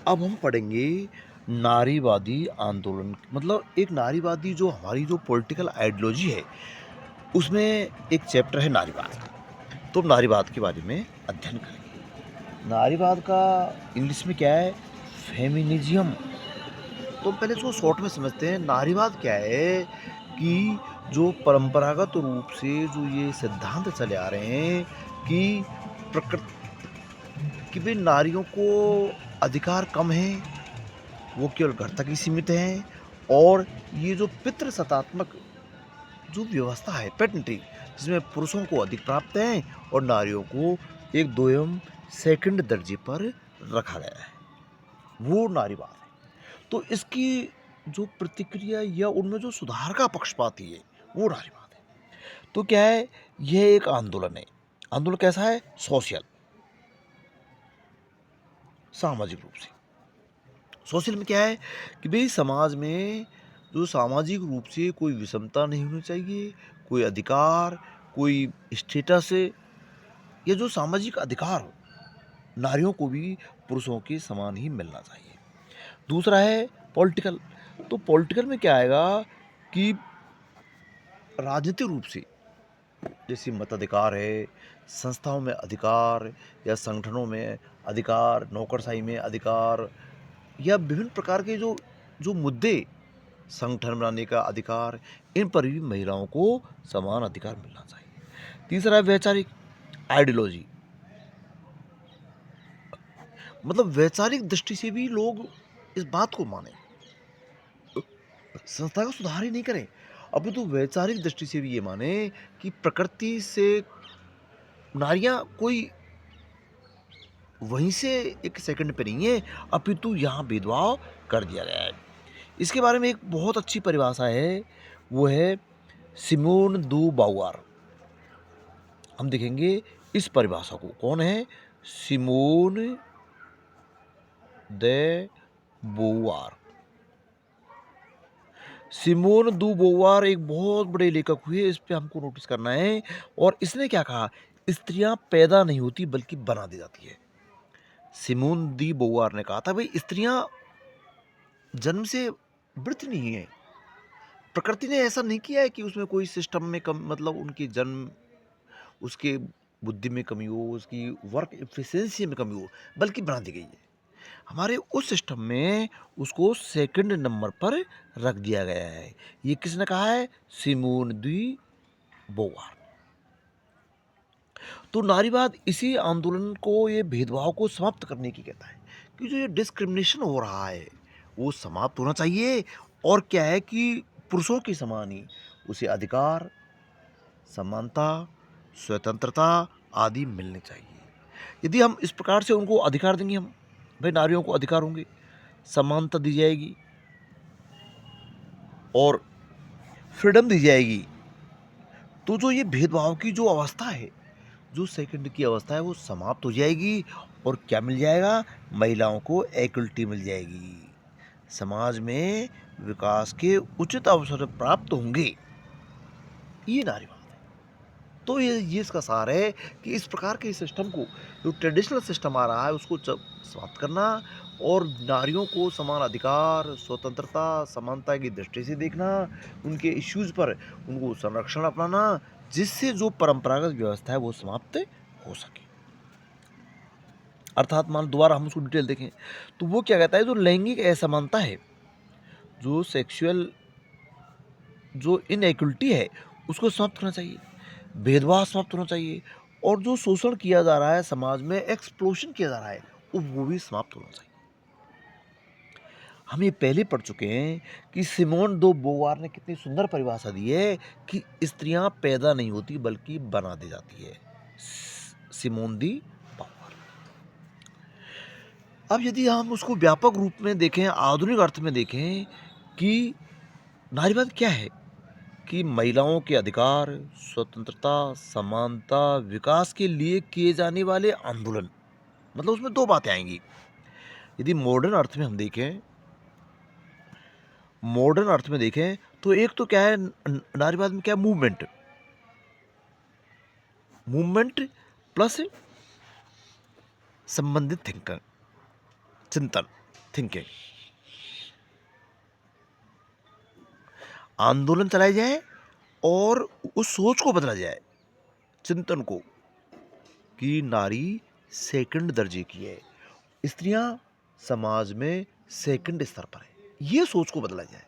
अब हम पढ़ेंगे नारीवादी आंदोलन, मतलब एक नारीवादी जो हमारी जो पॉलिटिकल आइडियोलॉजी है, उसमें एक चैप्टर है नारीवाद। तो हम नारीवाद के बारे में अध्ययन करेंगे। नारीवाद का इंग्लिश में क्या है? फेमिनिज्म। तो पहले इसको शॉर्ट में समझते हैं। नारीवाद क्या है कि जो परंपरागत रूप से जो ये सिद्धांत चले आ रहे हैं कि प्रकृति कि भाई नारियों को अधिकार कम है, वो केवल घर तक ही सीमित हैं, और ये जो पितृसत्तात्मक जो व्यवस्था है, पैटर्निटी, जिसमें पुरुषों को अधिक प्राप्त है और नारियों को एक दोयम सेकंड दर्जे पर रखा गया है, वो नारीवाद है। तो इसकी जो प्रतिक्रिया या उनमें जो सुधार का पक्षपाती है, वो नारीवाद है। तो क्या है? यह एक आंदोलन है। आंदोलन कैसा है? सोशल, सामाजिक रूप से। सोशल में क्या है कि भाई समाज में जो सामाजिक रूप से कोई विषमता नहीं होनी चाहिए, कोई अधिकार, कोई स्टेटस, या जो सामाजिक अधिकार हो, नारियों को भी पुरुषों के समान ही मिलना चाहिए। दूसरा है पॉलिटिकल। तो पॉलिटिकल में क्या आएगा कि राजनीतिक रूप से जैसे मताधिकार है, संस्थाओं में अधिकार, या संगठनों में अधिकार, नौकरशाही में अधिकार, या विभिन्न प्रकार के जो जो मुद्दे, संगठन बनाने का अधिकार, इन पर भी महिलाओं को समान अधिकार मिलना चाहिए। तीसरा है वैचारिक आइडियोलॉजी। मतलब वैचारिक दृष्टि से भी लोग इस बात को माने, संस्था का सुधार ही नहीं करें, अपितु वैचारिक दृष्टि से भी ये माने कि प्रकृति से नारियां कोई वहीं से एक सेकंड पे नहीं है, अपितु यहाँ भेदभाव कर दिया गया है। इसके बारे में एक बहुत अच्छी परिभाषा है, वो है सिमोन दू बाउआर। हम देखेंगे इस परिभाषा को। कौन है? सिमोन दे बोवार। सिमोन दू बोवार एक बहुत बड़े लेखक हुए, इस पे हमको नोटिस करना है। और इसने क्या कहा? स्त्रियां पैदा नहीं होती बल्कि बना दी जाती है। सिमोन दी बोवार ने कहा था भाई स्त्रियां जन्म से वृत्त नहीं है, प्रकृति ने ऐसा नहीं किया है कि उसमें कोई सिस्टम में कम, मतलब उनकी जन्म, उसके बुद्धि में कमी हो, उसकी वर्क एफिशिएंसी में कमी हो, बल्कि बना दी गई है। हमारे उस सिस्टम में उसको सेकंड नंबर पर रख दिया गया है। ये किसने कहा है? सिमोन दी बोवार। तो नारीवाद इसी आंदोलन को, ये भेदभाव को समाप्त करने की कहता है कि जो ये डिस्क्रिमिनेशन हो रहा है वो समाप्त होना चाहिए। और क्या है कि पुरुषों के समान ही उसे अधिकार, समानता, स्वतंत्रता आदि मिलनी चाहिए। यदि हम इस प्रकार से उनको अधिकार देंगे, हम भाई नारियों को अधिकार होंगे, समानता दी जाएगी और फ्रीडम दी जाएगी, तो जो ये भेदभाव की जो अवस्था है, जो सेकंड की अवस्था है, वो समाप्त हो जाएगी। और क्या मिल जाएगा? महिलाओं को इक्वलिटी मिल जाएगी, समाज में विकास के उचित अवसर प्राप्त होंगे। ये नारीवाद है। तो ये इसका सार है कि इस प्रकार के सिस्टम को, जो ट्रेडिशनल सिस्टम आ रहा है, उसको समाप्त करना, और नारियों को समान अधिकार, स्वतंत्रता, समानता की दृष्टि से देखना, उनके इश्यूज पर उनको संरक्षण अपनाना, जिससे जो परंपरागत व्यवस्था है वो समाप्त हो सके। अर्थात मान दोबारा हम उसको डिटेल देखें तो वो क्या कहता है? जो लैंगिक असमानता है, जो सेक्सुअल जो इनइक्वलिटी है, उसको समाप्त होना चाहिए, भेदभाव समाप्त होना चाहिए, और जो शोषण किया जा रहा है समाज में, एक्सप्लोशन किया जा रहा है, वो भी समाप्त होना चाहिए। हम ये पहले पढ़ चुके हैं कि सिमोन दो बोवार ने कितनी सुंदर परिभाषा दी है कि स्त्रियां पैदा नहीं होती बल्कि बना दी जाती है। सिमोन दी बोवार। अब यदि हम उसको व्यापक रूप में देखें, आधुनिक अर्थ में देखें कि नारीवाद क्या है, कि महिलाओं के अधिकार, स्वतंत्रता, समानता, विकास के लिए किए जाने वाले आंदोलन। मतलब उसमें दो बातें आएंगी। यदि मॉडर्न अर्थ में देखें तो एक तो क्या है, नारीवाद में क्या है? मूवमेंट, प्लस संबंधित थिंकर, चिंतन। थिंकिंग, आंदोलन चलाए जाए और उस सोच को बदला जाए, चिंतन को, कि नारी सेकंड दर्जे की है, स्त्रियां समाज में सेकंड स्तर पर है, ये सोच को बदला जाए।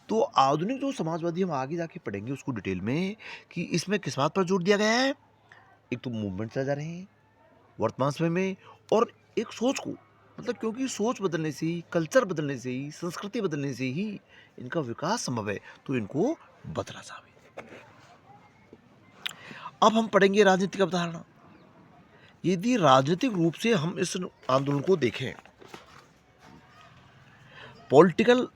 तो आधुनिक जो समाजवादी, हम आगे जाके पढ़ेंगे उसको डिटेल में, कि इसमें किस बात पर जोर दिया गया है। एक तो मूवमेंट चला जा रहे हैं वर्तमान समय में, और एक सोच को, मतलब क्योंकि सोच बदलने से ही, कल्चर बदलने से ही, संस्कृति बदलने से ही इनका विकास संभव है, तो इनको बदला जाए। अब हम पढ़ेंगे राजनीतिक अवधारणा। यदि राजनीतिक रूप से हम इस आंदोलन को देखें, पॉलिटिकल,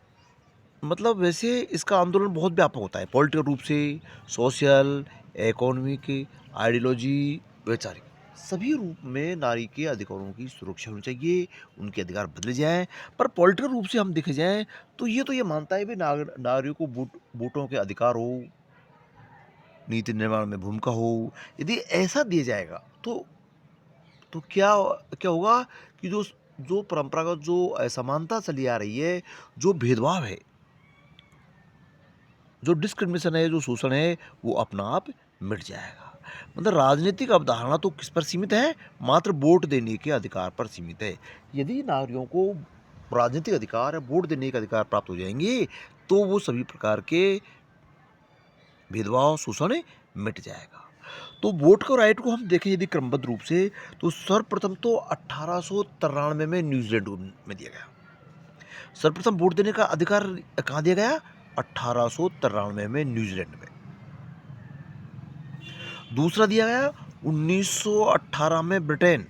मतलब वैसे इसका आंदोलन बहुत व्यापक होता है, पॉलिटिकल रूप से, सोशल, इकोनॉमिक, आइडियोलॉजी, वैचारिक, सभी रूप में नारी के अधिकारों की सुरक्षा होनी चाहिए, उनके अधिकार बदले जाएं। पर पॉलिटिकल रूप से हम देखे जाएं तो ये मानता है भी नारियों को वोटों के अधिकार हो, नीति निर्माण में भूमिका हो। यदि ऐसा दिया जाएगा तो क्या क्या होगा, कि जो जो परंपरागत जो असमानता चली आ रही है, जो भेदभाव है, जो डिस्क्रिमिनेशन है, जो शोषण है, वो अपना आप मिट जाएगा। मतलब राजनीतिक अवधारणा तो किस पर सीमित है, मात्र वोट देने के अधिकार पर सीमित है। यदि नागरिकों को राजनीतिक अधिकार, वोट देने के अधिकार प्राप्त हो जाएंगे, तो वो सभी प्रकार के भेदभाव, शोषण मिट जाएगा। तो वोट का राइट को हम देखें यदि क्रमबद्ध रूप से, तो सर्वप्रथम तो 1893 में न्यूजीलैंड में दिया गया। सर्वप्रथम वोट देने का अधिकार कहाँ दिया गया? 1893 में न्यूजीलैंड में। दूसरा दिया गया 1918 में ब्रिटेन।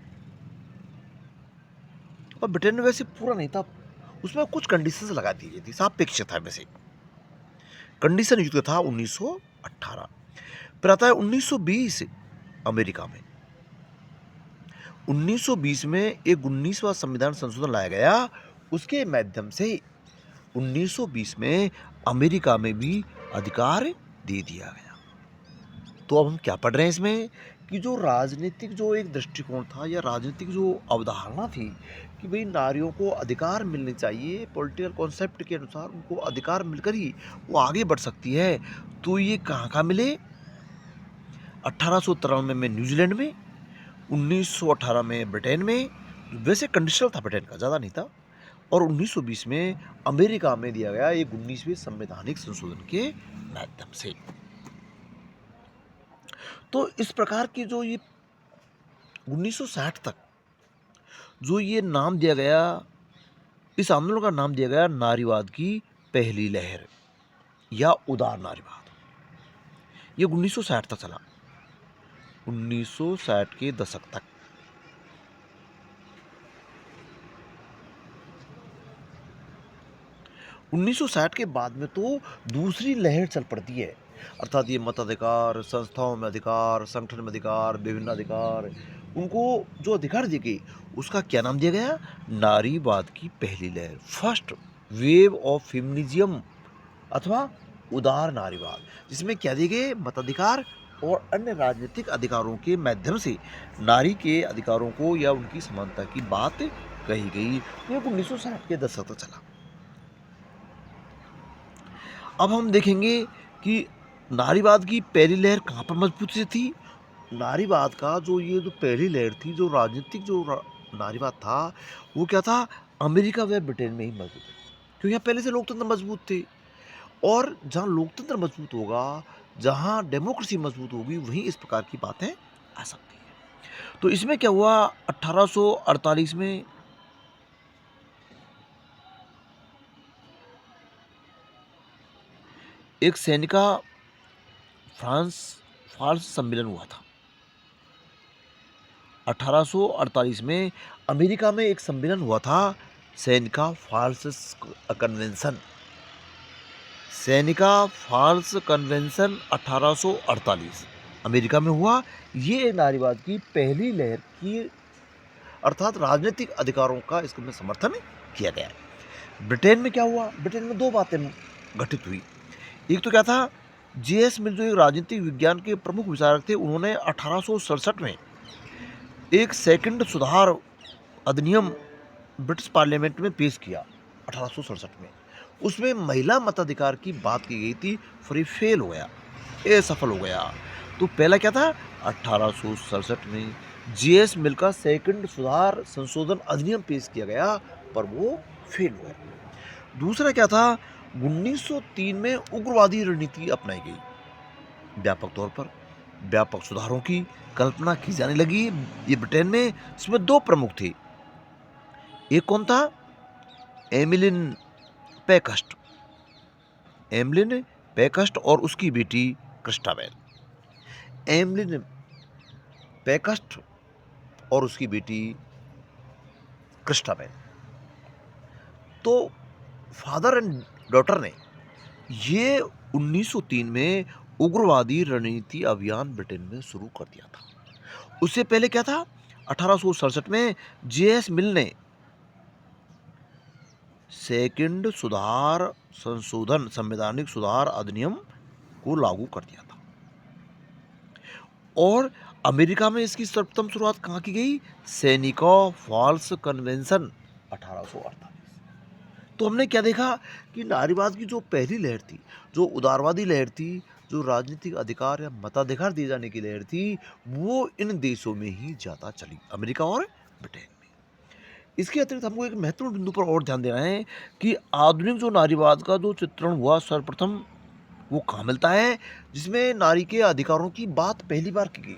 और ब्रिटेन में वैसे पूरा नहीं था, उसमें कुछ कंडीशंस लगा दी गई थी, सापेक्ष था वैसे, कंडीशन युक्त था 1918। फिर आता है 1920 अमेरिका में। 1920 में एक 19वां संविधान संशोधन लाया गया, उसके माध्यम से 1920 में अमेरिका में भी अधिकार दे दिया गया। तो अब हम क्या पढ़ रहे हैं इसमें, कि जो राजनीतिक जो एक दृष्टिकोण था, या राजनीतिक जो अवधारणा थी, कि भाई नारियों को अधिकार मिलने चाहिए, पॉलिटिकल कॉन्सेप्ट के अनुसार उनको अधिकार मिलकर ही वो आगे बढ़ सकती है। तो ये कहाँ मिले? 1893 में न्यूजीलैंड में, 1918 में ब्रिटेन में, वैसे कंडीशनल था ब्रिटेन का, ज़्यादा नहीं था, और 1920 में अमेरिका में दिया गया एक 19वें संवैधानिक संशोधन के माध्यम से। तो इस प्रकार की जो ये 1960 तक जो ये नाम दिया गया, इस आंदोलन का नाम दिया गया नारीवाद की पहली लहर, या उदार नारीवाद। ये 1960 तक चला, 1960 के दशक तक। उन्नीस सौ 1960 के बाद में तो दूसरी लहर चल पड़ती है, अर्थात ये मताधिकार, संस्थाओं में अधिकार, संगठन में अधिकार, विभिन्न अधिकार, उनको जो अधिकार दिए गए, उसका क्या नाम दिया गया? नारीवाद की पहली लहर, फर्स्ट वेव ऑफ फेमिनिज्म, अथवा उदार नारीवाद, जिसमें क्या दिए गए? मताधिकार और अन्य राजनीतिक अधिकारों के माध्यम से नारी के अधिकारों को या उनकी समानता की बात कही गई। तो 1960 के दशक तक चला। अब हम देखेंगे कि नारीवाद की पहली लहर कहाँ पर मजबूत से थी। नारीवाद का ये जो पहली लहर थी, जो राजनीतिक नारीवाद था, वो क्या था? अमेरिका व ब्रिटेन में ही मजबूत है, क्योंकि यहाँ पहले से लोकतंत्र मजबूत थे, और जहाँ लोकतंत्र मजबूत होगा, जहाँ डेमोक्रेसी मजबूत होगी, वहीं इस प्रकार की बातें आ सकती हैं। तो इसमें क्या हुआ? 1848 में एक सैनिका फाल्स सम्मेलन हुआ था। 1848 में अमेरिका में एक सम्मेलन हुआ था, Seneca Falls convention. Seneca Falls convention 1848 America में हुआ। ये नारीवाद की पहली लहर की, अर्थात राजनीतिक अधिकारों का इसमें समर्थन किया गया। ब्रिटेन में क्या हुआ? ब्रिटेन में दो बातें घटित हुई। एक तो क्या था, जे.एस. मिल जो एक राजनीतिक विज्ञान के प्रमुख विचारक थे, उन्होंने 1867 में एक सेकंड सुधार अधिनियम ब्रिटिश पार्लियामेंट में पेश किया 1867 में। उसमें महिला मताधिकार की बात की गई थी, फिर ये फेल हो गया, असफल हो गया। तो पहला क्या था, 1867 में जीएस मिल का सेकंड सुधार संशोधन अधिनियम पेश किया गया, पर वो फेल हो गया। दूसरा क्या था, 1903 में उग्रवादी रणनीति अपनाई गई। व्यापक तौर पर व्यापक सुधारों की कल्पना की जाने लगी ये ब्रिटेन में। इसमें दो प्रमुख थे। एक कौन था, एमिलिन पैकस्ट, एमिलिन पैकस्ट और उसकी बेटी क्रिस्टाबेल। एमिलिन पैकस्ट और उसकी बेटी क्रिस्टाबेल, तो फादर एंड डॉटर ने ये 1903 में उग्रवादी रणनीति अभियान ब्रिटेन में शुरू कर दिया था। उससे पहले क्या था, 1867 में जेएस मिल ने सेकंड सुधार संशोधन संवैधानिक सुधार अधिनियम को लागू कर दिया था। और अमेरिका में इसकी सर्वप्रथम शुरुआत कहाँ की गई, सैनिका फॉल्स कन्वेंशन 1848। तो हमने क्या देखा कि नारीवाद की जो पहली लहर थी, जो उदारवादी लहर थी, जो राजनीतिक अधिकार या मताधिकार दिए जाने की लहर थी, वो इन देशों में ही ज़्यादा चली, अमेरिका और ब्रिटेन में। इसके अतिरिक्त हमको एक महत्वपूर्ण बिंदु पर और ध्यान देना है कि आधुनिक जो नारीवाद का जो चित्रण हुआ सर्वप्रथम वो कहाँ मिलता है, जिसमें नारी के अधिकारों की बात पहली बार की गई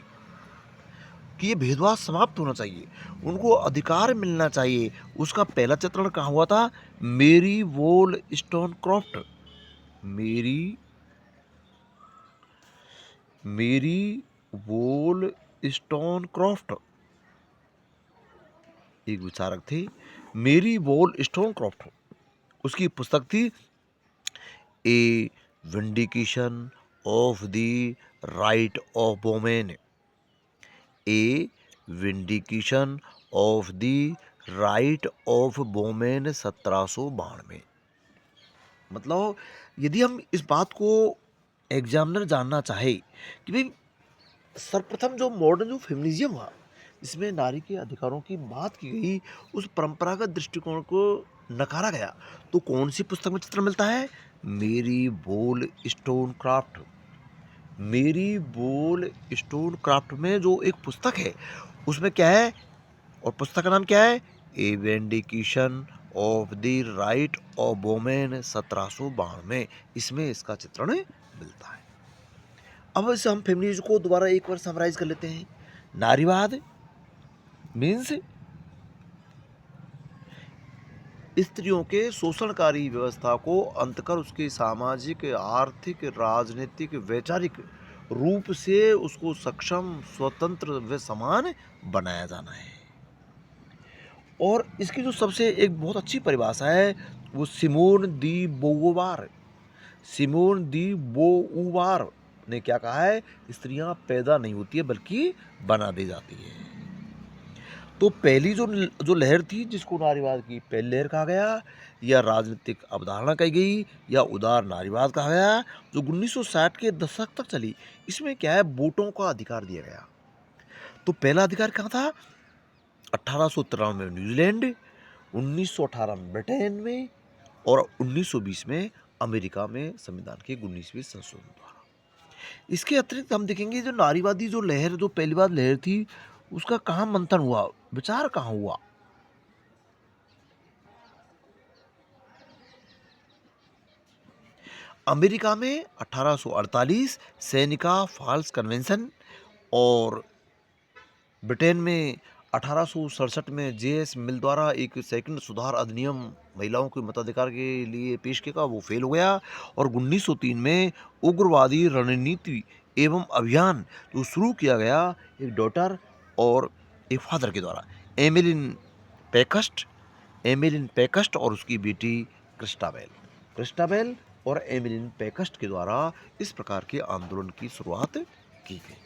कि ये भेदभाव समाप्त होना चाहिए, उनको अधिकार मिलना चाहिए। उसका पहला चित्रण कहाँ हुआ था, मेरी वोलस्टोनक्रॉफ्ट, मेरी मेरी वोलस्टोनक्रॉफ्ट एक विचारक थे, मेरी वोलस्टोनक्रॉफ्ट, उसकी पुस्तक थी a vindication of the right of women, a vindication of the right of women 1792। मतलब यदि हम इस बात को एग्जामिनर जानना चाहे कि भाई सर्वप्रथम जो मॉडर्न जो फेमिनिज्म हुआ, इसमें नारी के अधिकारों की बात की गई, उस परंपरागत दृष्टिकोण को नकारा गया, तो कौन सी पुस्तक में चित्र मिलता है, मेरी वोलस्टोनक्रॉफ्ट। मेरी वोलस्टोनक्रॉफ्ट में जो एक पुस्तक है, उसमें क्या है, और पुस्तक का नाम क्या है, a vindication of the right of women 1792। इसमें इसका चित्रण मिलता है। अब इसे हम फेमिनिज्म को दोबारा एक बार समराइज कर लेते हैं। नारीवाद मीन्स स्त्रियों के शोषणकारी व्यवस्था को अंत कर उसके सामाजिक, आर्थिक, राजनीतिक, वैचारिक रूप से उसको सक्षम, स्वतंत्र व समान बनाया जाना है। और इसकी जो सबसे एक बहुत अच्छी परिभाषा है, वो सिमोन दी बोवार, सिमोन दी बोवार ने क्या कहा है, स्त्रियां पैदा नहीं होती है बल्कि बना दी जाती है। तो पहली जो लहर थी, जिसको नारीवाद की पहली लहर कहा गया, या राजनीतिक अवधारणा कही गई, या उदार नारीवाद कहा गया, जो 1960 के दशक तक चली, इसमें क्या है, वोटों का अधिकार दिया गया। तो पहला अधिकार कहाँ था, 1893 में न्यूजीलैंड, 1918 में ब्रिटेन में, और 1920 में अमेरिका में संविधान के 19वें संशोधन द्वारा। इसके अतिरिक्त हम देखेंगे जो नारीवादी जो लहर, जो पहली बार लहर थी, उसका कहाँ मंथन हुआ, विचार कहाँ हुआ। अमेरिका में 1848 सैनिका फॉल्स कन्वेंशन, और ब्रिटेन में 1867 में जेएस मिल द्वारा एक सेकंड सुधार अधिनियम महिलाओं के मताधिकार के लिए पेश किया, वो फेल हो गया। और 1903 में उग्रवादी रणनीति एवं अभियान जो शुरू किया गया एक डॉटर और एक फादर के द्वारा, एमिलिन पैकस्ट, एमिलिन पैकस्ट और उसकी बेटी क्रिस्टाबेल, क्रिस्टाबेल और एमिलिन पैकस्ट के द्वारा इस प्रकार के आंदोलन की शुरुआत की गई।